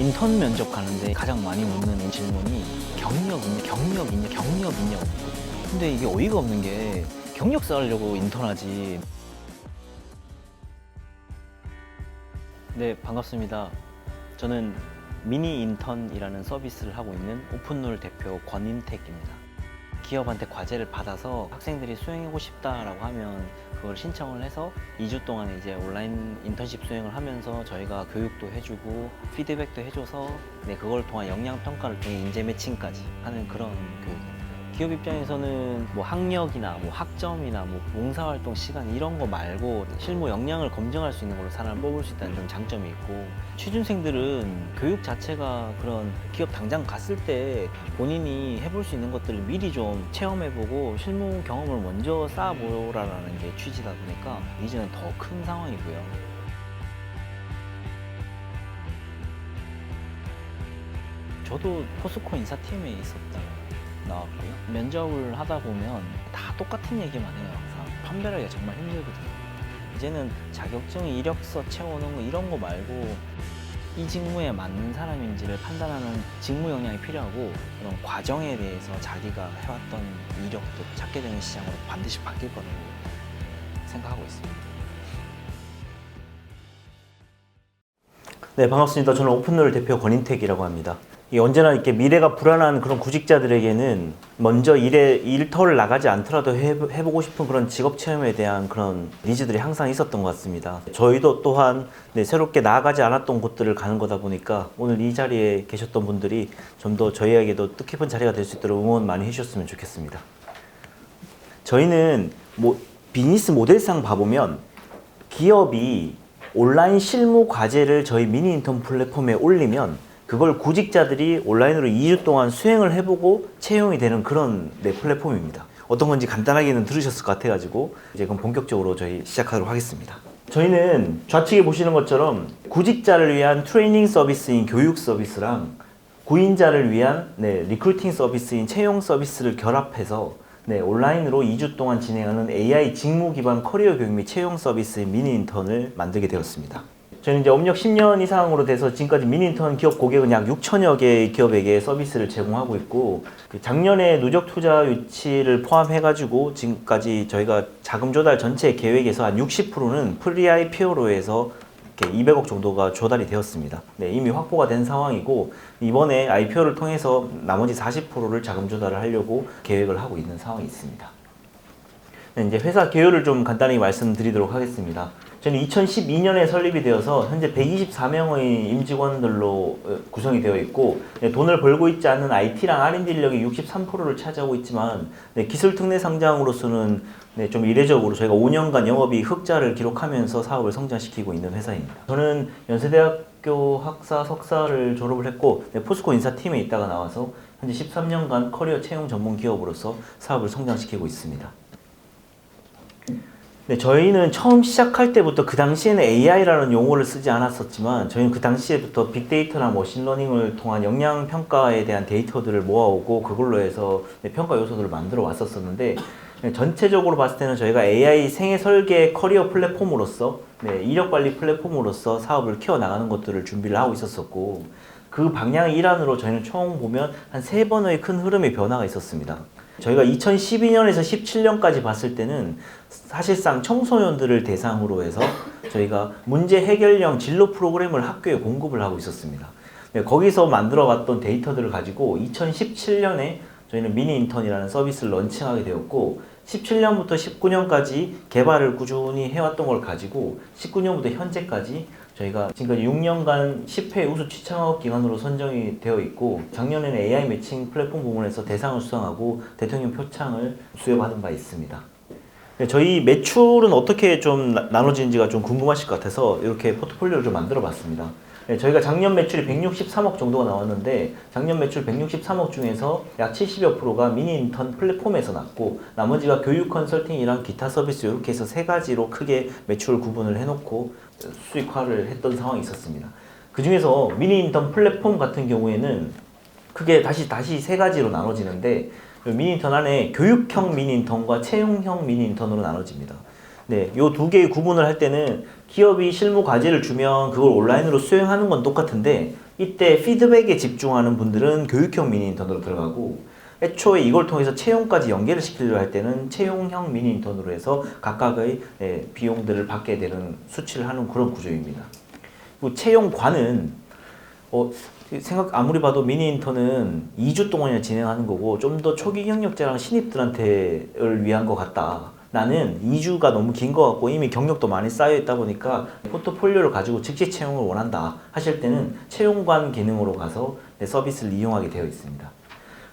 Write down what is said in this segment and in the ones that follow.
인턴 면접 가는데 가장 많이 묻는 질문이 경력 있냐, 경력 있냐, 경력 있냐. 근데 이게 어이가 없는 게 경력 쌓으려고 인턴하지. 네, 반갑습니다. 저는 미니 인턴이라는 서비스를 하고 있는 오픈롤 대표 권인택입니다. 기업한테 과제를 받아서 학생들이 수행하고 싶다라고 하면 그걸 신청을 해서 2주 동안 이제 온라인 인턴십 수행을 하면서 저희가 교육도 해주고 피드백도 해줘서 그걸 통한 역량 평가를 통해 인재 매칭까지 하는 그런 교육입니다. 기업 입장에서는 뭐 학력이나 뭐 학점이나 뭐 봉사활동 시간 이런 거 말고 실무 역량을 검증할 수 있는 걸로 사람을 뽑을 수 있다는 좀 장점이 있고, 취준생들은 교육 자체가 그런 기업 당장 갔을 때 본인이 해볼 수 있는 것들을 미리 좀 체험해보고 실무 경험을 먼저 쌓아보라는 게 취지다 보니까 니즈는 더 큰 상황이고요. 저도 포스코 인사팀에 있었다가 나왔고요. 면접을 하다 보면 다 똑같은 얘기만 해요. 항상 판별하기가 정말 힘들거든요. 이제는 자격증, 이력서 채워놓은 거 이런 거 말고 이 직무에 맞는 사람인지를 판단하는 직무 역량이 필요하고, 그런 과정에 대해서 자기가 해왔던 이력도 찾게 되는 시장으로 반드시 바뀔 거라고 생각하고 있습니다. 네, 반갑습니다. 저는 오픈롤 대표 권인택이라고 합니다. 언제나 이렇게 미래가 불안한 그런 구직자들에게는 먼저 일터를 나가지 않더라도 해보고 싶은 그런 직업 체험에 대한 그런 니즈들이 항상 있었던 것 같습니다. 저희도 또한 새롭게 나아가지 않았던 곳들을 가는 거다 보니까 오늘 이 자리에 계셨던 분들이 좀 더 저희에게도 뜻깊은 자리가 될 수 있도록 응원 많이 해주셨으면 좋겠습니다. 저희는 비즈니스 모델상 봐보면 기업이 온라인 실무 과제를 저희 미니 인턴 플랫폼에 올리면 그걸 구직자들이 온라인으로 2주 동안 수행을 해보고 채용이 되는 그런 플랫폼입니다. 어떤 건지 간단하게는 들으셨을 것 같아가지고 이제 그럼 본격적으로 저희 시작하도록 하겠습니다. 저희는 좌측에 보시는 것처럼 구직자를 위한 트레이닝 서비스인 교육 서비스랑 구인자를 위한 리크루팅 서비스인 채용 서비스를 결합해서 온라인으로 2주 동안 진행하는 AI 직무 기반 커리어 교육 및 채용 서비스인 미니 인턴을 만들게 되었습니다. 저희는 이제 업력 10년 이상으로 돼서 지금까지 미니 인턴 기업 고객은 약 6천여 개의 기업에게 서비스를 제공하고 있고, 작년에 누적 투자 유치를 포함해가지고 지금까지 저희가 자금 조달 전체 계획에서 한 60%는 프리 IPO로 해서 200억 정도가 조달이 되었습니다. 이미 확보가 된 상황이고, 이번에 IPO를 통해서 나머지 40%를 자금 조달을 하려고 계획을 하고 있는 상황이 있습니다. 이제 회사 개요를 좀 간단히 말씀드리도록 하겠습니다. 저는 2012년에 설립이 되어서 현재 124명의 임직원들로 구성이 되어 있고, 돈을 벌고 있지 않는 IT랑 R&D 인력이 63%를 차지하고 있지만 기술 특례 상장으로서는 좀 이례적으로 저희가 5년간 영업이익 흑자를 기록하면서 사업을 성장시키고 있는 회사입니다. 저는 연세대학교 학사 석사를 졸업을 했고 포스코 인사팀에 있다가 나와서 현재 13년간 커리어 채용 전문 기업으로서 사업을 성장시키고 있습니다. 저희는 처음 시작할 때부터 그 당시에는 AI라는 용어를 쓰지 않았었지만 저희는 그 당시에부터 빅데이터나 머신러닝을 통한 역량 평가에 대한 데이터들을 모아오고 그걸로 해서 평가 요소들을 만들어 왔었는데, 전체적으로 봤을 때는 저희가 AI 생애 설계 커리어 플랫폼으로서 이력 관리 플랫폼으로서 사업을 키워나가는 것들을 준비를 하고 있었었고, 그 방향의 일환으로 저희는 총 보면 한 3번의 큰 흐름의 변화가 있었습니다. 저희가 2012년에서 17년까지 봤을 때는 사실상 청소년들을 대상으로 해서 저희가 문제 해결형 진로 프로그램을 학교에 공급을 하고 있었습니다. 거기서 만들어갔던 데이터들을 가지고 2017년에 저희는 미니 인턴이라는 서비스를 런칭하게 되었고, 17년부터 19년까지 개발을 꾸준히 해왔던 걸 가지고 19년부터 현재까지 저희가 지금까지 6년간 10회 우수 취창업 기관으로 선정이 되어 있고, 작년에는 AI 매칭 플랫폼 부문에서 대상을 수상하고 대통령 표창을 수여받은 바 있습니다. 저희 매출은 어떻게 좀 나눠지는지가 좀 궁금하실 것 같아서 이렇게 포트폴리오를 좀 만들어 봤습니다. 저희가 작년 매출이 163억 정도가 나왔는데, 작년 매출 163억 중에서 약 70여 프로가 미니 인턴 플랫폼에서 났고, 나머지가 교육 컨설팅이랑 기타 서비스 이렇게 해서 3가지로 크게 매출 구분을 해놓고 수익화를 했던 상황이 있었습니다. 그 중에서 미니 인턴 플랫폼 같은 경우에는 크게 다시 3가지로 나눠지는데, 미니 인턴 안에 교육형 미니 인턴과 채용형 미니 인턴으로 나눠집니다. 요 2개의 구분을 할 때는 기업이 실무 과제를 주면 그걸 온라인으로 수행하는 건 똑같은데 이때 피드백에 집중하는 분들은 교육형 미니 인턴으로 들어가고 애초에 이걸 통해서 채용까지 연계를 시키려 할 때는 채용형 미니 인턴으로 해서 각각의 비용들을 받게 되는 수치를 하는 그런 구조입니다. 그리고 채용관은 아무리 봐도 미니 인턴은 2주 동안이나 진행하는 거고 좀 더 초기 경력자랑 신입들한테를 위한 것 같다. 나는 2주가 너무 긴 것 같고 이미 경력도 많이 쌓여 있다 보니까 포트폴리오를 가지고 즉시 채용을 원한다 하실 때는 채용관 기능으로 가서 내 서비스를 이용하게 되어 있습니다.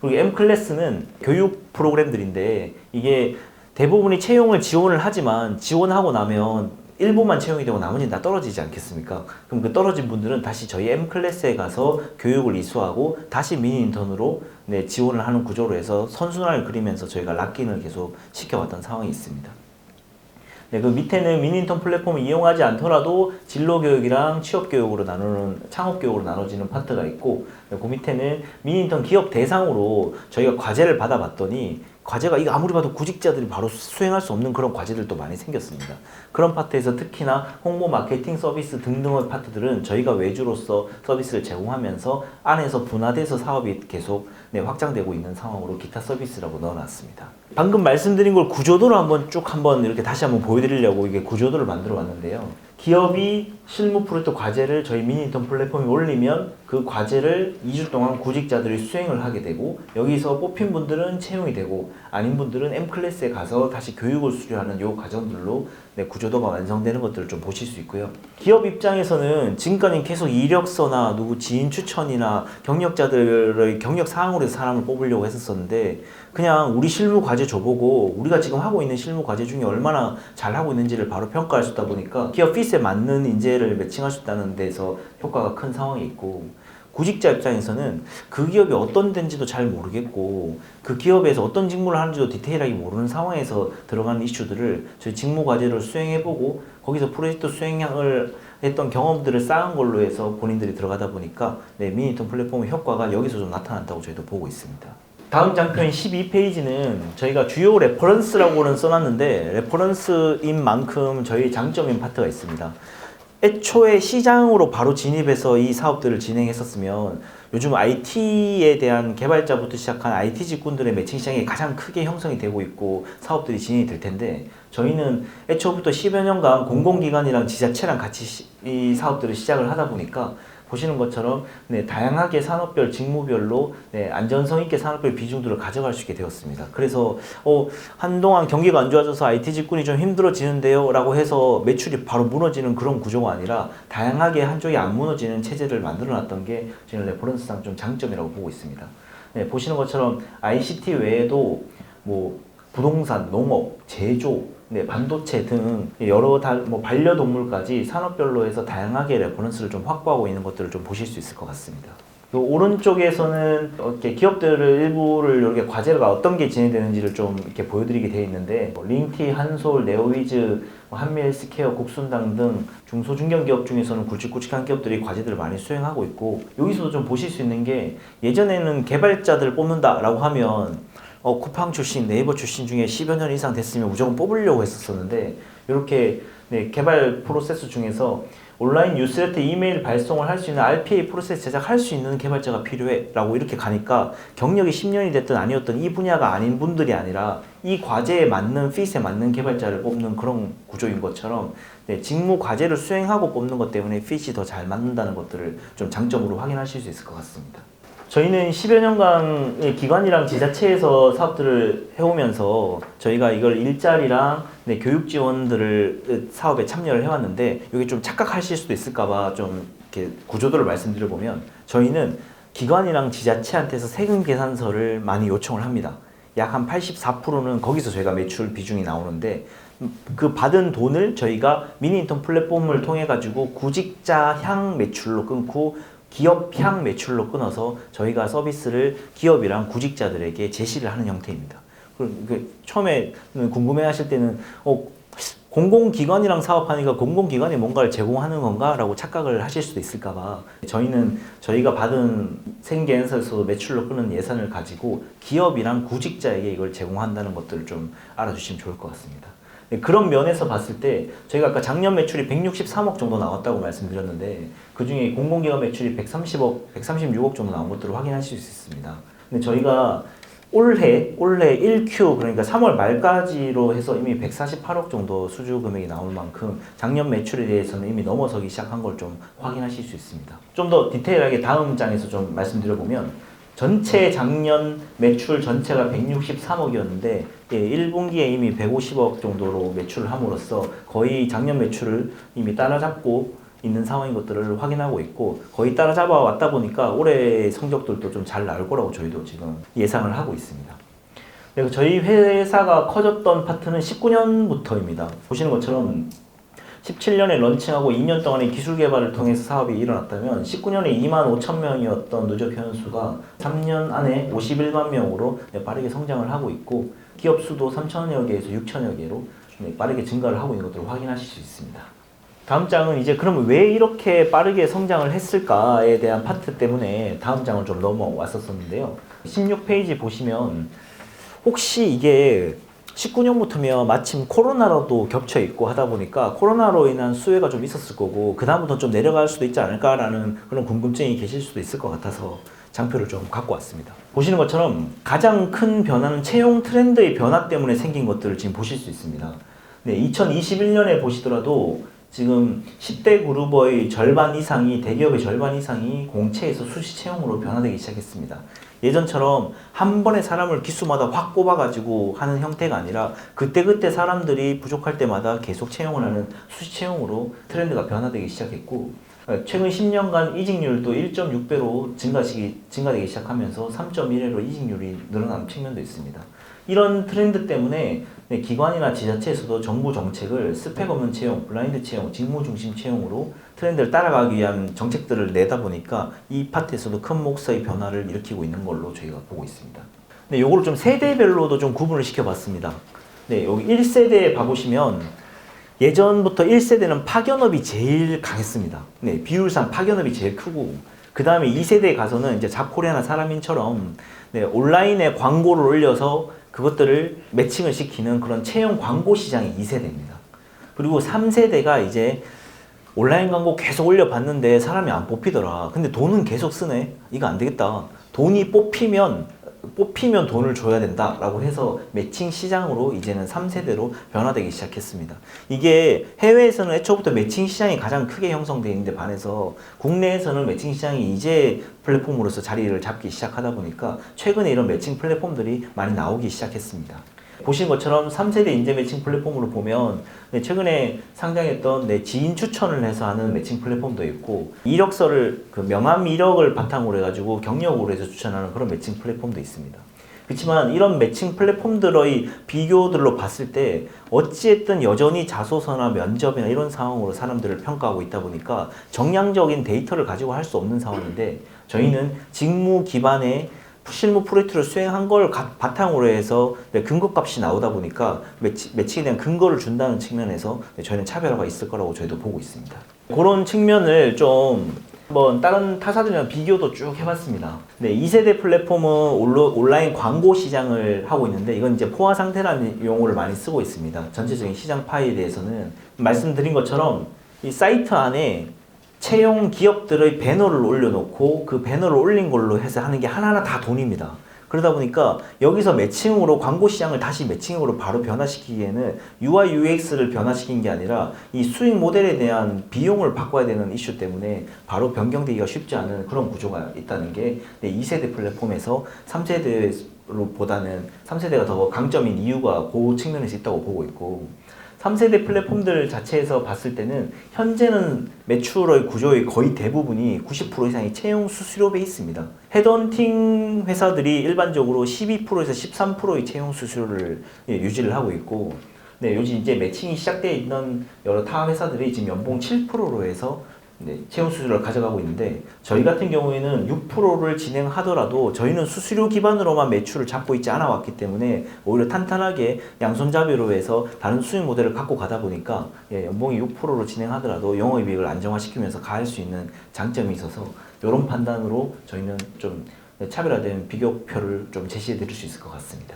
그리고 M클래스는 교육 프로그램들인데 이게 대부분이 채용을 지원을 하지만 지원하고 나면 일부만 채용이 되고 나머지는 다 떨어지지 않겠습니까? 그럼 그 떨어진 분들은 다시 저희 M클래스에 가서 교육을 이수하고 다시 미니 인턴으로 지원을 하는 구조로 해서 선순환을 그리면서 저희가 락인을 계속 시켜왔던 상황이 있습니다. 그 밑에는 미니 인턴 플랫폼을 이용하지 않더라도 진로 교육이랑 취업 교육으로 나누는 창업 교육으로 나눠지는 파트가 있고 그 밑에는 미니 인턴 기업 대상으로 저희가 과제를 받아봤더니 과제가 이거 아무리 봐도 구직자들이 바로 수행할 수 없는 그런 과제들도 많이 생겼습니다. 그런 파트에서 특히나 홍보, 마케팅 서비스 등등의 파트들은 저희가 외주로서 서비스를 제공하면서 안에서 분화돼서 사업이 계속 확장되고 있는 상황으로 기타 서비스라고 넣어놨습니다. 방금 말씀드린 걸 구조도로 한번 이렇게 다시 한번 보여드리려고 이게 구조도를 만들어 왔는데요. 기업이 실무 프로젝트 과제를 저희 미니 인턴 플랫폼에 올리면 그 과제를 2주 동안 구직자들이 수행을 하게 되고 여기서 뽑힌 분들은 채용이 되고 아닌 분들은 M클래스에 가서 다시 교육을 수료하는 요 과정들로 구조도가 완성되는 것들을 좀 보실 수 있고요. 기업 입장에서는 지금까지 계속 이력서나 누구 지인 추천이나 경력자들의 경력 사항으로 해서 사람을 뽑으려고 했었는데 그냥 우리 실무 과제 줘보고 우리가 지금 하고 있는 실무 과제 중에 얼마나 잘하고 있는지를 바로 평가할 수 있다 보니까 기업 핏에 맞는 인재를 매칭할 수 있다는 데서 효과가 큰 상황이 있고 구직자 입장에서는 그 기업이 어떤 데인지도 잘 모르겠고 그 기업에서 어떤 직무를 하는지도 디테일하게 모르는 상황에서 들어가는 이슈들을 저희 직무 과제를 수행해보고 거기서 프로젝트 수행을 했던 경험들을 쌓은 걸로 해서 본인들이 들어가다 보니까 미니 인턴 플랫폼의 효과가 여기서 좀 나타났다고 저희도 보고 있습니다. 다음 장표인 12페이지는 저희가 주요 레퍼런스라고는 써놨는데 레퍼런스인 만큼 저희 장점인 파트가 있습니다. 애초에 시장으로 바로 진입해서 이 사업들을 진행했었으면 요즘 IT에 대한 개발자부터 시작한 IT 직군들의 매칭 시장이 가장 크게 형성이 되고 있고 사업들이 진행이 될 텐데 저희는 애초부터 10여 년간 공공기관이랑 지자체랑 같이 이 사업들을 시작을 하다 보니까 보시는 것처럼 다양하게 산업별, 직무별로 안전성 있게 산업별 비중들을 가져갈 수 있게 되었습니다. 그래서 한동안 경기가 안 좋아져서 IT 직군이 좀 힘들어지는데요 라고 해서 매출이 바로 무너지는 그런 구조가 아니라 다양하게 한쪽이 안 무너지는 체제를 만들어 놨던 게 저는 레퍼런스상 좀 장점이라고 보고 있습니다. 보시는 것처럼 ICT 외에도 부동산, 농업, 제조, 반도체 등 여러 반려동물까지 산업별로 해서 다양하게 레퍼런스를 좀 확보하고 있는 것들을 좀 보실 수 있을 것 같습니다. 오른쪽에서는 이렇게 기업들을 일부를 이렇게 과제가 어떤 게 진행되는지를 좀 이렇게 보여드리게 되어 있는데 링티, 한솔, 네오위즈, 한미헬스케어, 국순당 등 중소중견 기업 중에서는 굵직굵직한 기업들이 과제들을 많이 수행하고 있고 여기서도 좀 보실 수 있는 게 예전에는 개발자들을 뽑는다라고 하면 쿠팡 출신, 네이버 출신 중에 10여 년 이상 됐으면 무조건 뽑으려고 했었는데 이렇게 개발 프로세스 중에서 온라인 뉴스레터 이메일 발송을 할 수 있는 RPA 프로세스 제작할 수 있는 개발자가 필요해 라고 이렇게 가니까 경력이 10년이 됐든 아니었든 이 분야가 아닌 분들이 아니라 이 과제에 맞는 핏에 맞는 개발자를 뽑는 그런 구조인 것처럼 직무 과제를 수행하고 뽑는 것 때문에 핏이 더 잘 맞는다는 것들을 좀 장점으로 확인하실 수 있을 것 같습니다. 저희는 10여 년간 기관이랑 지자체에서 사업들을 해오면서 저희가 이걸 일자리랑 교육 지원들을 사업에 참여를 해왔는데 이게 좀 착각하실 수도 있을까봐 좀 이렇게 구조도를 말씀드려보면 저희는 기관이랑 지자체한테서 세금 계산서를 많이 요청을 합니다. 약 한 84%는 거기서 저희가 매출 비중이 나오는데 그 받은 돈을 저희가 미니 인턴 플랫폼을 통해 가지고 구직자향 매출로 끊고 기업향 매출로 끊어서 저희가 서비스를 기업이랑 구직자들에게 제시를 하는 형태입니다. 처음에 궁금해하실 때는 공공기관이랑 사업하니까 공공기관이 뭔가를 제공하는 건가? 라고 착각을 하실 수도 있을까봐 저희는 저희가 받은 생계에서 매출로 끄는 예산을 가지고 기업이랑 구직자에게 이걸 제공한다는 것들을 좀 알아주시면 좋을 것 같습니다. 네, 그런 면에서 봤을 때 저희가 아까 작년 매출이 163억 정도 나왔다고 말씀드렸는데 그중에 공공기관 매출이 130억, 136억 정도 나온 것들을 확인하실 수 있습니다. 근데 저희가 올해 1Q 그러니까 3월 말까지로 해서 이미 148억 정도 수주 금액이 나올 만큼 작년 매출에 대해서는 이미 넘어서기 시작한 걸 좀 확인하실 수 있습니다. 좀 더 디테일하게 다음 장에서 좀 말씀드려보면 전체 작년 매출 전체가 163억이었는데 1분기에 이미 150억 정도로 매출을 함으로써 거의 작년 매출을 이미 따라잡고 있는 상황인 것들을 확인하고 있고 거의 따라잡아 왔다 보니까 올해 성적들도 좀 잘 나올 거라고 저희도 지금 예상을 하고 있습니다. 그리고 저희 회사가 커졌던 파트는 19년부터입니다. 보시는 것처럼 17년에 런칭하고 2년 동안의 기술 개발을 통해서 사업이 일어났다면 19년에 2만 5천 명이었던 누적 회원 수가 3년 안에 51만 명으로 빠르게 성장을 하고 있고 기업 수도 3천여 개에서 6천여 개로 빠르게 증가를 하고 있는 것들을 확인하실 수 있습니다. 다음 장은 이제 그러면 왜 이렇게 빠르게 성장을 했을까에 대한 파트 때문에 다음 장을 좀 넘어왔었는데요. 16페이지 보시면 혹시 이게 19년부터면 마침 코로나로도 겹쳐 있고 하다 보니까 코로나로 인한 수혜가 좀 있었을 거고 그 다음부터 좀 내려갈 수도 있지 않을까라는 그런 궁금증이 계실 수도 있을 것 같아서 장표를 좀 갖고 왔습니다. 보시는 것처럼 가장 큰 변화는 채용 트렌드의 변화 때문에 생긴 것들을 지금 보실 수 있습니다. 네, 2021년에 보시더라도 지금 10대 그룹의 절반 이상이 대기업의 절반 이상이 공채에서 수시 채용으로 변화되기 시작했습니다. 예전처럼 한 번에 사람을 기수마다 확 뽑아가지고 하는 형태가 아니라 그때그때 사람들이 부족할 때마다 계속 채용을 하는 수시 채용으로 트렌드가 변화되기 시작했고 최근 10년간 이직률도 1.6배로 증가되기 시작하면서 3.1회로 이직률이 늘어나는 측면도 있습니다. 이런 트렌드 때문에 기관이나 지자체에서도 정부 정책을 스펙 없는 채용, 블라인드 채용, 직무 중심 채용으로 트렌드를 따라가기 위한 정책들을 내다 보니까 이 파트에서도 큰 몫의 변화를 일으키고 있는 걸로 저희가 보고 있습니다. 네, 요거를 좀 세대별로도 좀 구분을 시켜봤습니다. 네, 여기 1세대에 봐보시면 예전부터 1세대는 파견업이 제일 강했습니다. 네, 비율상 파견업이 제일 크고 그 다음에 2세대에 가서는 이제 잡코리아나 사람인처럼 네, 온라인에 광고를 올려서 그것들을 매칭을 시키는 그런 채용 광고 시장이 2세대입니다. 그리고 3세대가 이제 온라인 광고 계속 올려봤는데 사람이 안 뽑히더라. 근데 돈은 계속 쓰네. 이거 안 되겠다. 돈이 뽑히면 돈을 줘야 된다라고 해서 매칭 시장으로 이제는 3세대로 변화되기 시작했습니다. 이게 해외에서는 애초부터 매칭 시장이 가장 크게 형성되어 있는데 반해서 국내에서는 매칭 시장이 이제 플랫폼으로서 자리를 잡기 시작하다 보니까 최근에 이런 매칭 플랫폼들이 많이 나오기 시작했습니다. 보신 것처럼 3세대 인재 매칭 플랫폼으로 보면 최근에 상장했던 지인 추천을 해서 하는 매칭 플랫폼도 있고 이력서를 명함 이력을 바탕으로 해가지고 경력으로 해서 추천하는 그런 매칭 플랫폼도 있습니다. 그렇지만 이런 매칭 플랫폼들의 비교들로 봤을 때 어찌됐든 여전히 자소서나 면접이나 이런 상황으로 사람들을 평가하고 있다 보니까 정량적인 데이터를 가지고 할 수 없는 상황인데 저희는 직무 기반의 실무 프로젝트를 수행한 걸 바탕으로 해서 근거값이 나오다 보니까 매칭에 대한 근거를 준다는 측면에서 저희는 차별화가 있을 거라고 저희도 보고 있습니다. 그런 측면을 좀 한번 다른 타사들이랑 비교도 쭉 해봤습니다. 네, 2세대 플랫폼은 온라인 광고 시장을 하고 있는데 이건 이제 포화 상태라는 용어를 많이 쓰고 있습니다. 전체적인 시장 파이에 대해서는 말씀드린 것처럼 이 사이트 안에 채용 기업들의 배너를 올려놓고 그 배너를 올린 걸로 해서 하는 게 하나하나 다 돈입니다. 그러다 보니까 여기서 매칭으로 광고 시장을 다시 매칭으로 바로 변화시키기에는 UI, UX를 변화시킨 게 아니라 이 수익 모델에 대한 비용을 바꿔야 되는 이슈 때문에 바로 변경되기가 쉽지 않은 그런 구조가 있다는 게 2세대 플랫폼에서 3세대로 보다는 3세대가 더 강점인 이유가 그 측면에서 있다고 보고 있고 3세대 플랫폼들 자체에서 봤을 때는 현재는 매출의 구조의 거의 대부분이 90% 이상이 채용 수수료 베이스입니다. 헤드헌팅 회사들이 일반적으로 12%에서 13%의 채용 수수료를 유지를 하고 있고 요즘 이제 매칭이 시작되어 있는 여러 타 회사들이 지금 연봉 7%로 해서 채용 수수료를 가져가고 있는데 저희 같은 경우에는 6%를 진행하더라도 저희는 수수료 기반으로만 매출을 잡고 있지 않아 왔기 때문에 오히려 탄탄하게 양손잡이로 해서 다른 수익 모델을 갖고 가다 보니까 연봉이 6%로 진행하더라도 영업이익을 안정화시키면서 가할 수 있는 장점이 있어서 이런 판단으로 저희는 좀 차별화된 비교표를 좀 제시해 드릴 수 있을 것 같습니다.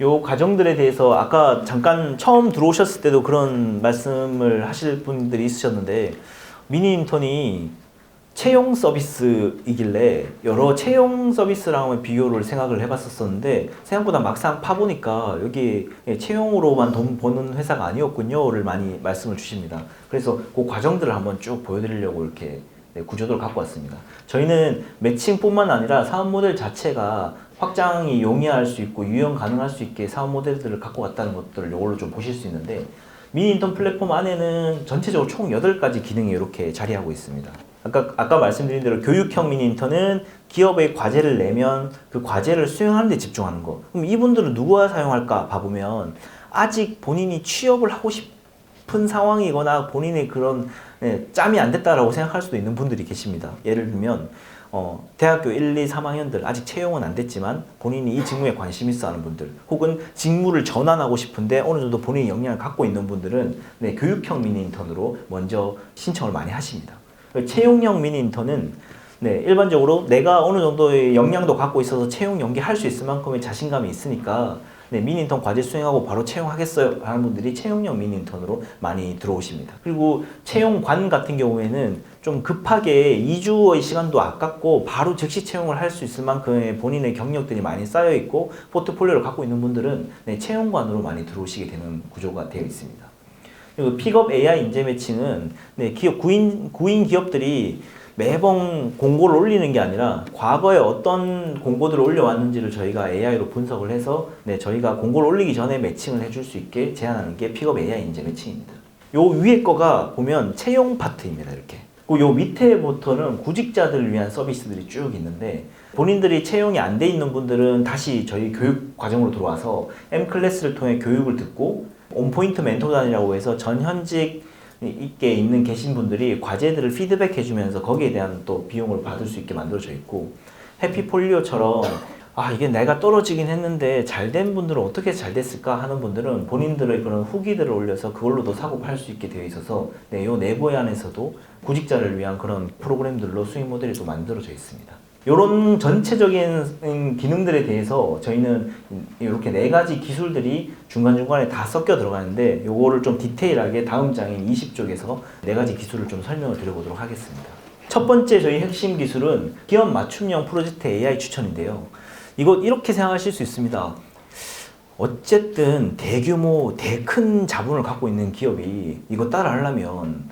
요 과정들에 대해서 아까 잠깐 처음 들어오셨을 때도 그런 말씀을 하실 분들이 있으셨는데 미니 인턴이 채용 서비스이길래 여러 채용 서비스랑 비교를 생각을 해봤었는데 생각보다 막상 파보니까 여기 채용으로만 돈 버는 회사가 아니었군요를 많이 말씀을 주십니다. 그래서 그 과정들을 한번 쭉 보여드리려고 이렇게 구조도를 갖고 왔습니다. 저희는 매칭뿐만 아니라 사업 모델 자체가 확장이 용이할 수 있고 유형 가능할 수 있게 사업 모델들을 갖고 왔다는 것들을 이걸로 좀 보실 수 있는데 미니 인턴 플랫폼 안에는 전체적으로 총 8가지 기능이 이렇게 자리하고 있습니다. 아까 말씀드린 대로 교육형 미니 인턴은 기업의 과제를 내면 그 과제를 수행하는 데 집중하는 거. 그럼 이분들은 누가 사용할까 봐보면 아직 본인이 취업을 하고 싶은 상황이거나 본인의 그런 짬이 안 됐다라고 생각할 수도 있는 분들이 계십니다. 예를 들면 대학교 1, 2, 3학년들 아직 채용은 안 됐지만 본인이 이 직무에 관심 있어 하는 분들 혹은 직무를 전환하고 싶은데 어느 정도 본인이 역량을 갖고 있는 분들은 교육형 미니 인턴으로 먼저 신청을 많이 하십니다. 채용형 미니 인턴은 일반적으로 내가 어느 정도의 역량도 갖고 있어서 채용 연계할 수 있을 만큼의 자신감이 있으니까 미니 인턴 과제 수행하고 바로 채용하겠어요 하는 분들이 채용형 미니 인턴으로 많이 들어오십니다. 그리고 채용관 같은 경우에는 좀 급하게 2주의 시간도 아깝고 바로 즉시 채용을 할 수 있을 만큼의 본인의 경력들이 많이 쌓여 있고 포트폴리오를 갖고 있는 분들은 채용관으로 많이 들어오시게 되는 구조가 되어 있습니다. 그리고 픽업 AI 인재 매칭은 기업 구인 기업들이 매번 공고를 올리는 게 아니라 과거에 어떤 공고들을 올려왔는지를 저희가 AI로 분석을 해서 저희가 공고를 올리기 전에 매칭을 해줄 수 있게 제안하는 게 픽업 AI 인재 매칭입니다. 요 위에 거가 보면 채용 파트입니다. 이렇게. 요 밑에부터는 구직자들을 위한 서비스들이 쭉 있는데 본인들이 채용이 안 돼 있는 분들은 다시 저희 교육 과정으로 들어와서 M클래스를 통해 교육을 듣고 온포인트 멘토단이라고 해서 전현직 있게 있는 계신 분들이 과제들을 피드백 해주면서 거기에 대한 또 비용을 받을 수 있게 만들어져 있고 해피폴리오처럼 이게 내가 떨어지긴 했는데 잘된 분들은 어떻게 잘 됐을까 하는 분들은 본인들의 그런 후기들을 올려서 그걸로도 사고 팔 수 있게 되어 있어서 요 내부 안에서도 구직자를 위한 그런 프로그램들로 수익 모델이 또 만들어져 있습니다. 이런 전체적인 기능들에 대해서 저희는 이렇게 4가지 기술들이 중간중간에 다 섞여 들어가는데 요거를 좀 디테일하게 다음 장인 20쪽에서 4가지 기술을 좀 설명을 드려보도록 하겠습니다. 첫 번째 저희 핵심 기술은 기업 맞춤형 프로젝트 AI 추천인데요. 이거 이렇게 생각하실 수 있습니다. 어쨌든 대규모, 큰 자본을 갖고 있는 기업이 이거 따라 하려면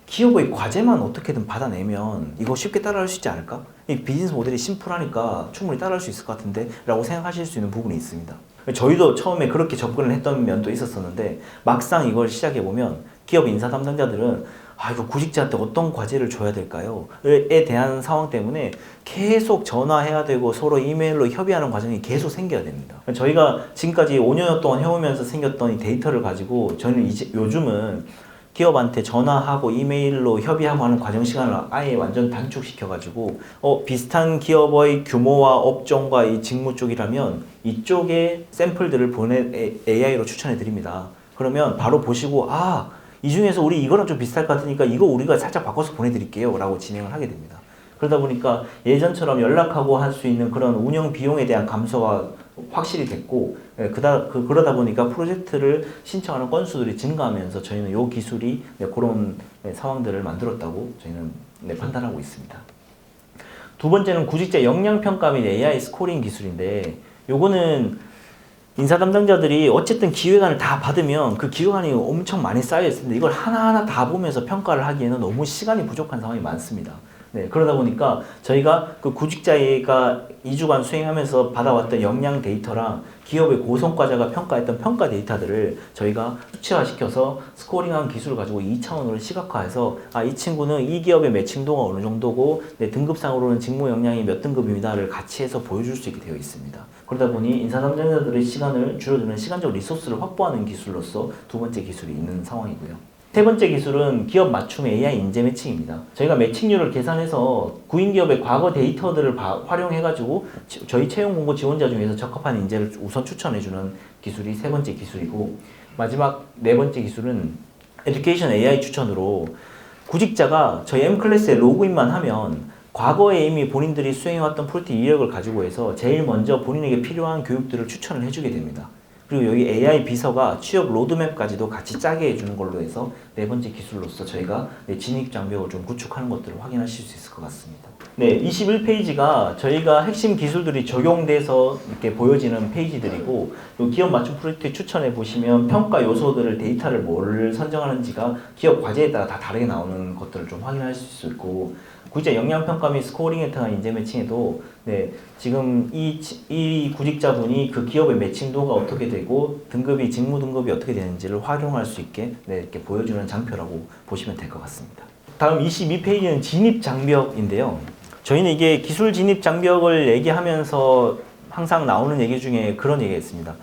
기업의 과제만 어떻게든 받아내면 이거 쉽게 따라할 수 있지 않을까? 이 비즈니스 모델이 심플하니까 충분히 따라할 수 있을 것 같은데 라고 생각하실 수 있는 부분이 있습니다. 저희도 처음에 그렇게 접근을 했던 면도 있었었는데 막상 이걸 시작해보면 기업 인사 담당자들은 이거 구직자한테 어떤 과제를 줘야 될까요? 에 대한 상황 때문에 계속 전화해야 되고 서로 이메일로 협의하는 과정이 계속 생겨야 됩니다. 저희가 지금까지 5년 동안 해오면서 생겼던 이 데이터를 가지고 저희는 요즘은 기업한테 전화하고 이메일로 협의하고 하는 과정 시간을 아예 완전 단축시켜가지고 비슷한 기업의 규모와 업종과 이 직무 쪽이라면 이쪽에 샘플들을 AI로 추천해 드립니다. 그러면 바로 보시고 이 중에서 우리 이거랑 좀 비슷할 것 같으니까 이거 우리가 살짝 바꿔서 보내드릴게요 라고 진행을 하게 됩니다. 그러다 보니까 예전처럼 연락하고 할 수 있는 그런 운영 비용에 대한 감소가 확실히 됐고 그러다 보니까 프로젝트를 신청하는 건수들이 증가하면서 저희는 이 기술이 그런 상황들을 만들었다고 저희는 판단하고 있습니다. 두 번째는 구직자 역량평가 및 AI 스코링 기술인데 요거는 인사 담당자들이 어쨌든 기획안을 다 받으면 그 기획안이 엄청 많이 쌓여 있는데 이걸 하나하나 다 보면서 평가를 하기에는 너무 시간이 부족한 상황이 많습니다. 그러다 보니까 저희가 그 구직자가 2주간 수행하면서 받아왔던 역량 데이터랑 기업의 고성과자가 평가했던 평가 데이터들을 저희가 수치화시켜서 스코링한 기술을 가지고 2차원으로 시각화해서 이 친구는 이 기업의 매칭도가 어느 정도고 등급상으로는 직무 역량이 몇 등급입니다를 같이 해서 보여줄 수 있게 되어 있습니다. 그러다 보니 인사 담당자들의 시간을 줄여주는 시간적 리소스를 확보하는 기술로서 두 번째 기술이 있는 상황이고요. 세 번째 기술은 기업 맞춤 AI 인재 매칭입니다. 저희가 매칭률을 계산해서 구인 기업의 과거 데이터들을 활용해가지고 저희 채용 공고 지원자 중에서 적합한 인재를 우선 추천해주는 기술이 세 번째 기술이고 마지막 네 번째 기술은 에듀케이션 AI 추천으로 구직자가 저희 M클래스에 로그인만 하면 과거에 이미 본인들이 수행해왔던 프로젝트 이력을 가지고 해서 제일 먼저 본인에게 필요한 교육들을 추천을 해주게 됩니다. 그리고 여기 AI 비서가 취업 로드맵까지도 같이 짜게 해주는 걸로 해서 네 번째 기술로서 저희가 진입 장벽을 좀 구축하는 것들을 확인하실 수 있을 것 같습니다. 네, 21페이지가 저희가 핵심 기술들이 적용돼서 이렇게 보여지는 페이지들이고, 요 기업 맞춤 프로젝트 추천해 보시면 평가 요소들을 데이터를 뭐를 선정하는지가 기업 과제에 따라 다 다르게 나오는 것들을 좀 확인할 수 있고, 구직자 역량 평가 및 스코어링에 통한 인재 매칭에도 지금 이 구직자분이 그 기업의 매칭도가 어떻게 되고 등급이 직무 등급이 어떻게 되는지를 활용할 수 있게 이렇게 보여주는 장표라고 보시면 될 것 같습니다. 다음 22페이지는 진입 장벽인데요. 저희는 이게 기술 진입 장벽을 얘기하면서 항상 나오는 얘기 중에 그런 얘기가 있습니다.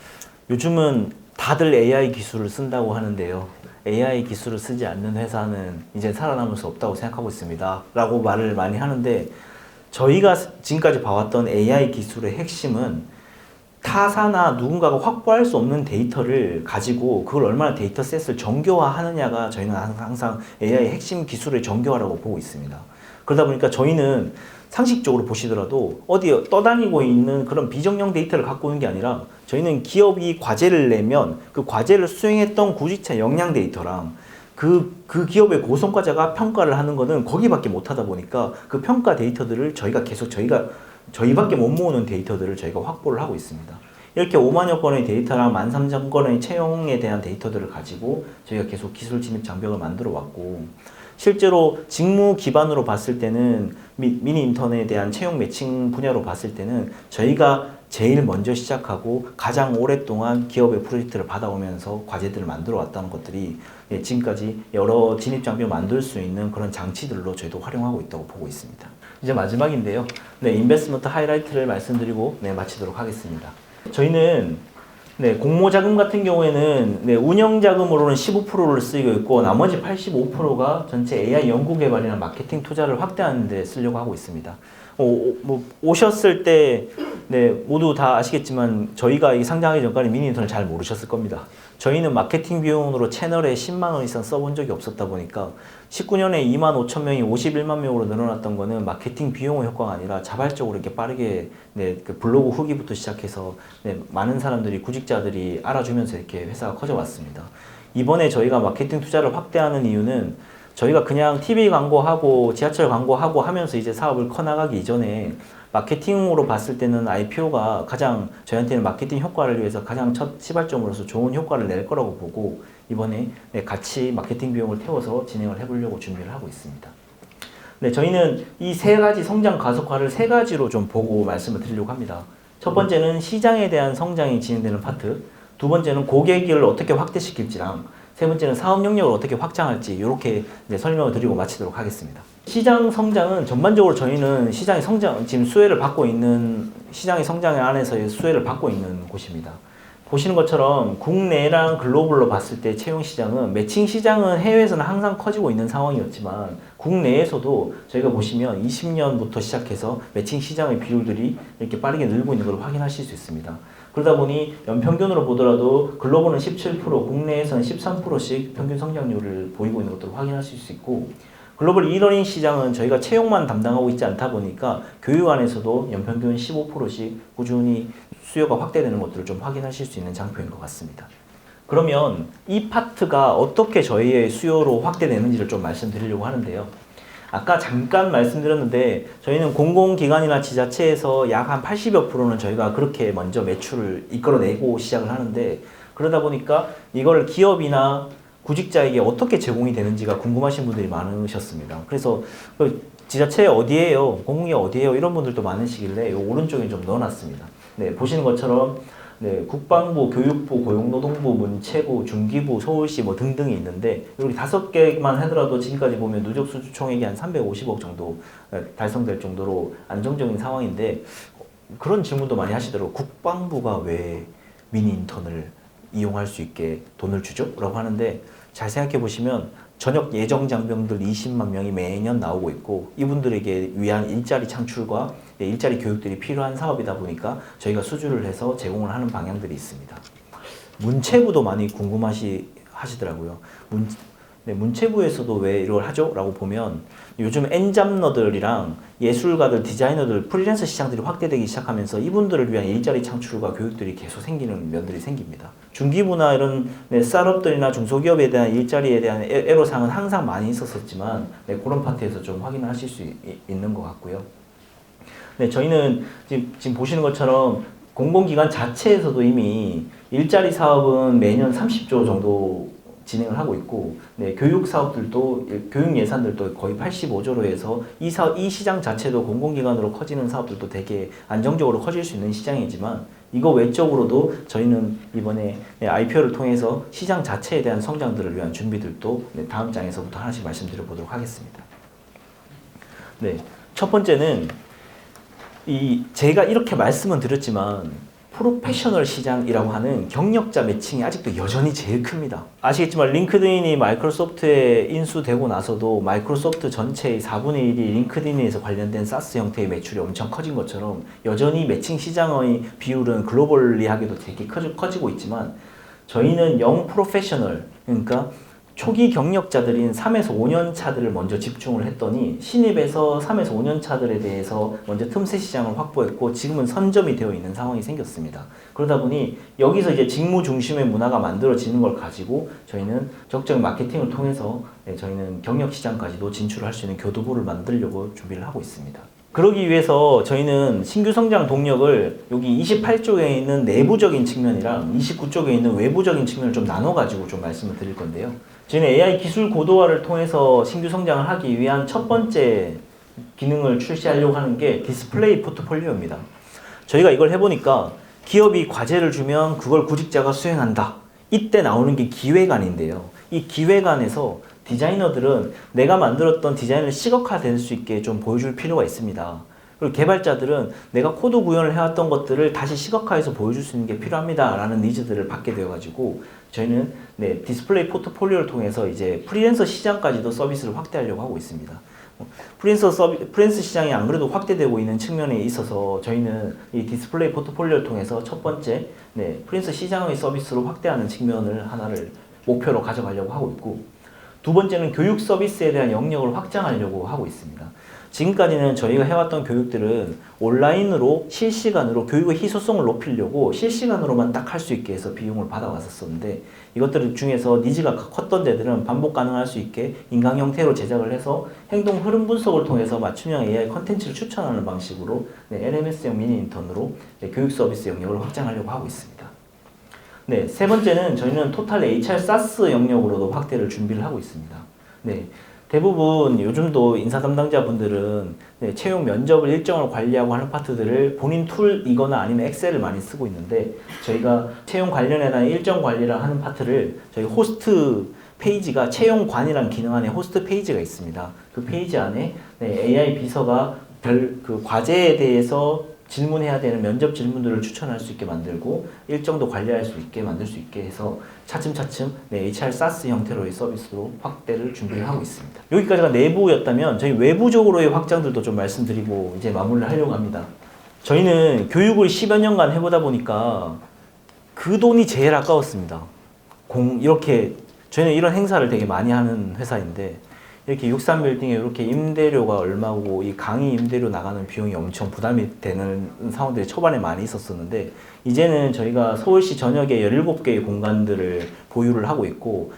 요즘은 다들 AI 기술을 쓴다고 하는데요. AI 기술을 쓰지 않는 회사는 이제 살아남을 수 없다고 생각하고 있습니다. 라고 말을 많이 하는데, 저희가 지금까지 봐왔던 AI 기술의 핵심은 타사나 누군가가 확보할 수 없는 데이터를 가지고 그걸 얼마나 데이터셋을 정교화하느냐가 저희는 항상 AI 핵심 기술의 정교화라고 보고 있습니다. 그러다 보니까 저희는 상식적으로 보시더라도 어디 떠다니고 있는 그런 비정형 데이터를 갖고 오는 게 아니라, 저희는 기업이 과제를 내면 그 과제를 수행했던 구직자 역량 데이터랑 그 기업의 고성과자가 평가를 하는 거는 거기밖에 못 하다 보니까 그 평가 데이터들을 저희가 계속 저희밖에 못 모으는 데이터들을 저희가 확보를 하고 있습니다. 이렇게 5만여 건의 데이터랑 13,000건의 채용에 대한 데이터들을 가지고 저희가 계속 기술 진입 장벽을 만들어 왔고, 실제로 직무 기반으로 봤을 때는 미니 인턴에 대한 채용 매칭 분야로 봤을 때는 저희가 제일 먼저 시작하고 가장 오랫동안 기업의 프로젝트를 받아오면서 과제들을 만들어 왔다는 것들이 지금까지 여러 진입 장벽을 만들 수 있는 그런 장치들로 저희도 활용하고 있다고 보고 있습니다. 이제 마지막인데요. 인베스트먼트 하이라이트를 말씀드리고 마치도록 하겠습니다. 저희는 공모자금 같은 경우에는 운영자금으로는 15%를 쓰이고 있고, 나머지 85%가 전체 AI 연구개발이나 마케팅 투자를 확대하는 데 쓰려고 하고 있습니다. 오셨을 때 모두 다 아시겠지만 저희가 이 상장하기 전까지 미니인턴을 잘 모르셨을 겁니다. 저희는 마케팅 비용으로 채널에 10만 원 이상 써본 적이 없었다 보니까 19년에 2만 5천 명이 51만 명으로 늘어났던 거는 마케팅 비용의 효과가 아니라 자발적으로 이렇게 빠르게 그 블로그 후기부터 시작해서 많은 사람들이, 구직자들이 알아주면서 이렇게 회사가 커져왔습니다. 이번에 저희가 마케팅 투자를 확대하는 이유는 저희가 그냥 TV 광고하고 지하철 광고하고 하면서 이제 사업을 커나가기 이전에 마케팅으로 봤을 때는 IPO가 가장 저희한테는 마케팅 효과를 위해서 가장 첫 시발점으로서 좋은 효과를 낼 거라고 보고, 이번에 같이 마케팅 비용을 태워서 진행을 해보려고 준비를 하고 있습니다. 저희는 이 세 가지 성장 가속화를 세 가지로 좀 보고 말씀을 드리려고 합니다. 첫 번째는 시장에 대한 성장이 진행되는 파트, 두 번째는 고객을 어떻게 확대시킬지랑, 세 번째는 사업 영역을 어떻게 확장할지, 이렇게 설명을 드리고 마치도록 하겠습니다. 시장 성장은 전반적으로 저희는 시장의 성장, 지금 수혜를 받고 있는, 시장의 성장 안에서의 수혜를 받고 있는 곳입니다. 보시는 것처럼 국내랑 글로벌로 봤을 때 채용 시장은, 매칭 시장은 해외에서는 항상 커지고 있는 상황이었지만 국내에서도 저희가 보시면 20년부터 시작해서 매칭 시장의 비율들이 이렇게 빠르게 늘고 있는 걸 확인하실 수 있습니다. 그러다 보니 연평균으로 보더라도 글로벌은 17%, 국내에서는 13%씩 평균 성장률을 보이고 있는 것들을 확인하실 수 있고, 글로벌 이러닝 시장은 저희가 채용만 담당하고 있지 않다 보니까 교육 안에서도 연평균 15%씩 꾸준히 수요가 확대되는 것들을 좀 확인하실 수 있는 장표인 것 같습니다. 그러면 이 파트가 어떻게 저희의 수요로 확대되는지를 좀 말씀드리려고 하는데요. 아까 잠깐 말씀드렸는데 저희는 공공기관이나 지자체에서 약 한 80여 %는 저희가 그렇게 먼저 매출을 이끌어내고 시작을 하는데, 그러다 보니까 이걸 기업이나 구직자에게 어떻게 제공이 되는지가 궁금하신 분들이 많으셨습니다. 그래서 지자체 어디에요? 공공이 어디에요? 이런 분들도 많으시길래 이 오른쪽에 좀 넣어놨습니다. 보시는 것처럼 국방부, 교육부, 고용노동부, 문체부, 중기부, 서울시 등등이 있는데, 여기 5개만 하더라도 지금까지 보면 누적 수주 총액이 한 350억 정도 달성될 정도로 안정적인 상황인데, 그런 질문도 많이 하시더라고요. 국방부가 왜 미니 인턴을 이용할 수 있게 돈을 주죠? 라고 하는데, 잘 생각해 보시면 전역 예정 장병들 20만 명이 매년 나오고 있고, 이분들에게 위한 일자리 창출과 일자리 교육들이 필요한 사업이다 보니까 저희가 수주를 해서 제공을 하는 방향들이 있습니다. 문체부도 많이 궁금하시더라고요. 네, 문체부에서도 왜 이걸 하죠? 라고 보면 요즘 엔잡러들이랑 예술가들, 디자이너들, 프리랜서 시장들이 확대되기 시작하면서 이분들을 위한 일자리 창출과 교육들이 계속 생기는 면들이 생깁니다. 중기부나 이런 스타트업들이나 중소기업에 대한 일자리에 대한 애로사항은 항상 많이 있었지만 그런 파트에서 좀 확인하실 수 있는 것 같고요. 네, 저희는 지금 보시는 것처럼 공공기관 자체에서도 이미 일자리 사업은 매년 30조 정도 진행을 하고 있고, 네, 교육 사업들도, 교육 예산들도 거의 85조로 해서 이 시장 자체도 공공기관으로 커지는 사업들도 되게 안정적으로 커질 수 있는 시장이지만, 이거 외적으로도 저희는 이번에 IPO를 통해서 시장 자체에 대한 성장들을 위한 준비들도 다음 장에서부터 하나씩 말씀드려 보도록 하겠습니다. 네, 첫 번째는 제가 이렇게 말씀은 드렸지만 프로페셔널 시장이라고 하는 경력자 매칭이 아직도 여전히 제일 큽니다. 아시겠지만 링크드인이 마이크로소프트에 인수되고 나서도 마이크로소프트 전체의 4분의 1이 링크드인에서 관련된 사스 형태의 매출이 엄청 커진 것처럼 여전히 매칭 시장의 비율은 글로벌리하게도 되게 커지고 있지만 저희는 영 프로페셔널, 그러니까 초기 경력자들인 3에서 5년 차들을 먼저 집중을 했더니 신입에서 3에서 5년 차들에 대해서 먼저 틈새 시장을 확보했고 지금은 선점이 되어 있는 상황이 생겼습니다. 그러다 보니 여기서 이제 직무 중심의 문화가 만들어지는 걸 가지고 저희는 적정 마케팅을 통해서 저희는 경력 시장까지도 진출할 수 있는 교두보를 만들려고 준비를 하고 있습니다. 그러기 위해서 저희는 신규 성장 동력을 여기 28쪽에 있는 내부적인 측면이랑 29쪽에 있는 외부적인 측면을 좀 나눠가지고 좀 말씀을 드릴 건데요. 저희는 AI 기술 고도화를 통해서 신규 성장을 하기 위한 첫 번째 기능을 출시하려고 하는 게 디스플레이 포트폴리오입니다. 저희가 이걸 해보니까 기업이 과제를 주면 그걸 구직자가 수행한다. 이때 나오는 게 기획안인데요. 이 기획안에서 디자이너들은 내가 만들었던 디자인을 시각화될 수 있게 좀 보여줄 필요가 있습니다. 그리고 개발자들은 내가 코드 구현을 해왔던 것들을 다시 시각화해서 보여줄 수 있는 게 필요합니다. 라는 니즈들을 받게 되어가지고 저희는 디스플레이 포트폴리오를 통해서 이제 프리랜서 시장까지도 서비스를 확대하려고 하고 있습니다. 프리랜서 시장이 안 그래도 확대되고 있는 측면에 있어서 저희는 이 디스플레이 포트폴리오를 통해서 첫 번째 프리랜서 시장의 서비스로 확대하는 측면을 하나를 목표로 가져가려고 하고 있고, 두 번째는 교육 서비스에 대한 영역을 확장하려고 하고 있습니다. 지금까지는 저희가 해왔던 교육들은 온라인으로 실시간으로 교육의 희소성을 높이려고 실시간으로만 딱 할 수 있게 해서 비용을 받아왔었는데, 이것들 중에서 니즈가 컸던 데들은 반복 가능할 수 있게 인강 형태로 제작을 해서 행동 흐름 분석을 통해서 맞춤형 AI 컨텐츠를 추천하는 방식으로 LMS형 미니 인턴으로 교육 서비스 영역을 확장하려고 하고 있습니다. 네, 세 번째는 저희는 토탈 HR 사스 영역으로도 확대를 준비를 하고 있습니다. 네, 대부분 요즘도 인사 담당자분들은 채용 면접을 일정을 관리하고 하는 파트들을 본인 툴이거나 아니면 엑셀을 많이 쓰고 있는데, 저희가 채용 관련에 대한 일정 관리를 하는 파트를 저희 호스트 페이지가 채용관이라는 기능 안에 호스트 페이지가 있습니다. 그 페이지 안에 AI 비서가 그 과제에 대해서 질문해야 되는 면접 질문들을 추천할 수 있게 만들고 일정도 관리할 수 있게 만들 수 있게 해서 차츰차츰 HR 사스 형태로의 서비스로 확대를 준비를 하고 있습니다. 여기까지가 내부였다면 저희 외부적으로의 확장들도 좀 말씀드리고 이제 마무리를 하려고 합니다. 저희는 교육을 10여 년간 해보다 보니까 그 돈이 제일 아까웠습니다. 이렇게 저희는 이런 행사를 되게 많이 하는 회사인데, 이렇게 63빌딩에 이렇게 임대료가 얼마고 이 강의 임대료 나가는 비용이 엄청 부담이 되는 상황들이 초반에 많이 있었었는데, 이제는 저희가 서울시 전역에 17개의 공간들을 보유를 하고 있고,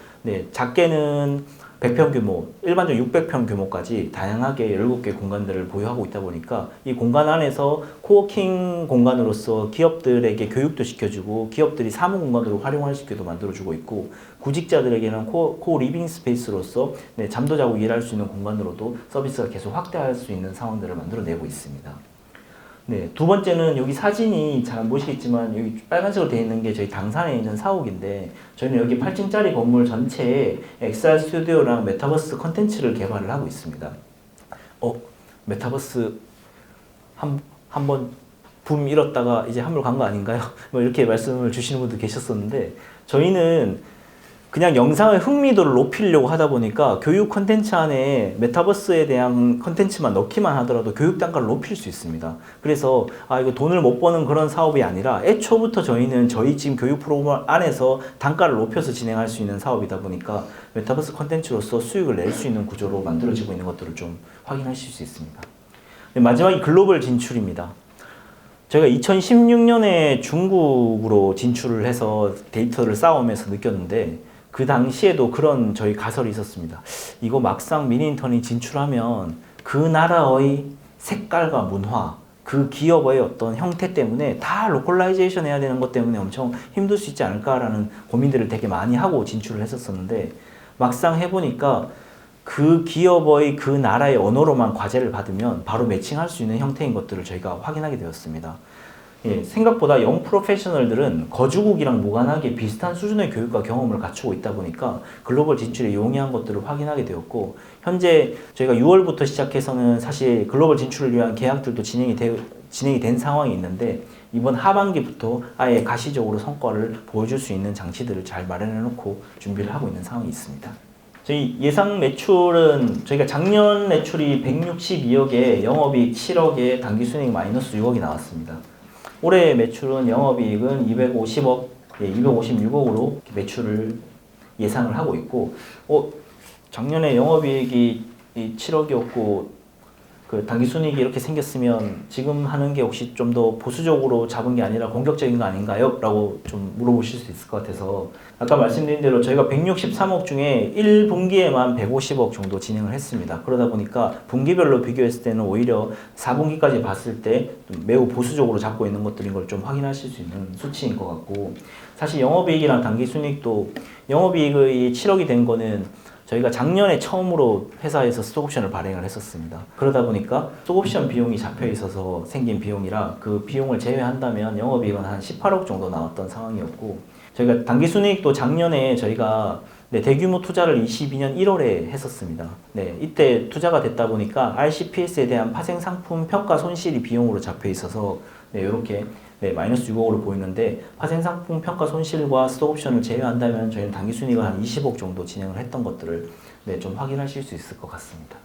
작게는 100평 규모, 일반적으로 600평 규모까지 다양하게 17개 공간들을 보유하고 있다 보니까 이 공간 안에서 코워킹 공간으로서 기업들에게 교육도 시켜주고 기업들이 사무 공간으로 활용할 수 있게도 만들어주고 있고, 구직자들에게는 코 리빙 스페이스로서 잠도 자고 일할 수 있는 공간으로도 서비스가 계속 확대할 수 있는 상황들을 만들어내고 있습니다. 네, 두 번째는 여기 사진이 잘 안 보시겠지만 여기 빨간색으로 되어 있는 게 저희 당산에 있는 사옥인데, 저희는 여기 8층짜리 건물 전체에 XR 스튜디오랑 메타버스 컨텐츠를 개발을 하고 있습니다. 메타버스 한번 붐 일었다가 이제 한물 간 거 아닌가요? 뭐 이렇게 말씀을 주시는 분도 계셨었는데, 저희는 그냥 영상의 흥미도를 높이려고 하다 보니까 교육 컨텐츠 안에 메타버스에 대한 컨텐츠만 넣기만 하더라도 교육 단가를 높일 수 있습니다. 그래서 이거 돈을 못 버는 그런 사업이 아니라 애초부터 저희는 저희 지금 교육 프로그램 안에서 단가를 높여서 진행할 수 있는 사업이다 보니까 메타버스 컨텐츠로서 수익을 낼 수 있는 구조로 만들어지고 있는 것들을 좀 확인하실 수 있습니다. 마지막이 글로벌 진출입니다. 저희가 2016년에 중국으로 진출을 해서 데이터를 쌓으면서 느꼈는데 그 당시에도 그런 저희 가설이 있었습니다. 이거 막상 미니인턴이 진출하면 그 나라의 색깔과 문화, 그 기업의 어떤 형태 때문에 다 로컬라이제이션 해야 되는 것 때문에 엄청 힘들 수 있지 않을까라는 고민들을 되게 많이 하고 진출을 했었었는데 막상 해보니까 그 기업의 그 나라의 언어로만 과제를 받으면 바로 매칭할 수 있는 형태인 것들을 저희가 확인하게 되었습니다. 생각보다 영 프로페셔널들은 거주국이랑 무관하게 비슷한 수준의 교육과 경험을 갖추고 있다 보니까 글로벌 진출에 용이한 것들을 확인하게 되었고 현재 저희가 6월부터 시작해서는 사실 글로벌 진출을 위한 계약들도 진행이 된 상황이 있는데 이번 하반기부터 아예 가시적으로 성과를 보여줄 수 있는 장치들을 잘 마련해 놓고 준비를 하고 있는 상황이 있습니다. 저희 예상 매출은 저희가 작년 매출이 162억에 영업이익 7억에 당기순이익 마이너스 6억이 나왔습니다. 올해 매출은 영업이익은 250억, 256억으로 매출을 예상을 하고 있고, 작년에 영업이익이 7억이었고, 그 당기순이익이 이렇게 생겼으면 지금 하는 게 혹시 좀 더 보수적으로 잡은 게 아니라 공격적인 거 아닌가요? 라고 좀 물어보실 수 있을 것 같아서 아까 말씀드린 대로 저희가 163억 중에 1분기에만 150억 정도 진행을 했습니다. 그러다 보니까 분기별로 비교했을 때는 오히려 4분기까지 봤을 때 매우 보수적으로 잡고 있는 것들인 걸 좀 확인하실 수 있는 수치인 것 같고 사실 영업이익이랑 당기순이익도 영업이익이 7억이 된 거는 저희가 작년에 처음으로 회사에서 스톡옵션을 발행을 했었습니다. 그러다 보니까 스톡옵션 비용이 잡혀 있어서 생긴 비용이라 그 비용을 제외한다면 영업이익은 한 18억 정도 나왔던 상황이었고 저희가 당기순이익도 작년에 저희가 대규모 투자를 22년 1월에 했었습니다. 이때 투자가 됐다 보니까 RCPS에 대한 파생 상품 평가 손실이 비용으로 잡혀 있어서 이렇게 마이너스 6억으로 보이는데 파생 상품 평가 손실과 스톡옵션을 제외한다면 저희는 당기순이익을 한 20억 정도 진행을 했던 것들을 좀 확인하실 수 있을 것 같습니다.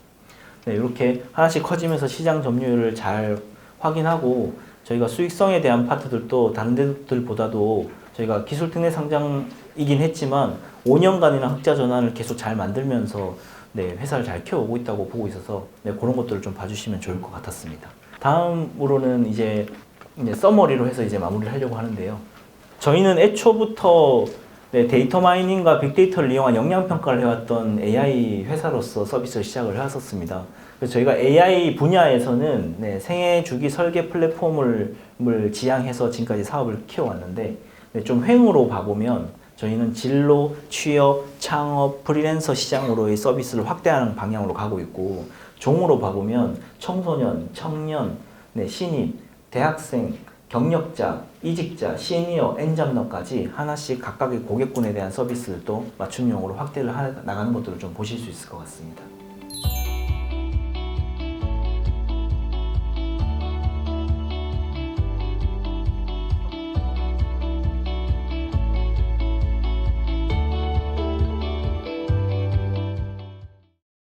이렇게 하나씩 커지면서 시장 점유율을 잘 확인하고 저희가 수익성에 대한 파트들도 다른 데들보다도 저희가 기술 특례 상장이긴 했지만 5년간이나 흑자 전환을 계속 잘 만들면서 회사를 잘 키워오고 있다고 보고 있어서 그런 것들을 좀 봐주시면 좋을 것 같았습니다. 다음으로는 이제 서머리로 해서 이제 마무리를 하려고 하는데요. 저희는 애초부터 데이터 마이닝과 빅데이터를 이용한 역량 평가를 해왔던 AI 회사로서 서비스를 시작을 해왔었습니다. 그래서 저희가 AI 분야에서는 생애 주기 설계 플랫폼을 지향해서 지금까지 사업을 키워왔는데 좀 횡으로 봐보면 저희는 진로, 취업, 창업, 프리랜서 시장으로의 서비스를 확대하는 방향으로 가고 있고 종으로 봐보면 청소년, 청년, 신입, 대학생, 경력자, 이직자, 시니어, 엔잡러까지 하나씩 각각의 고객군에 대한 서비스도 맞춤형으로 확대를 나가는 것들을 좀 보실 수 있을 것 같습니다.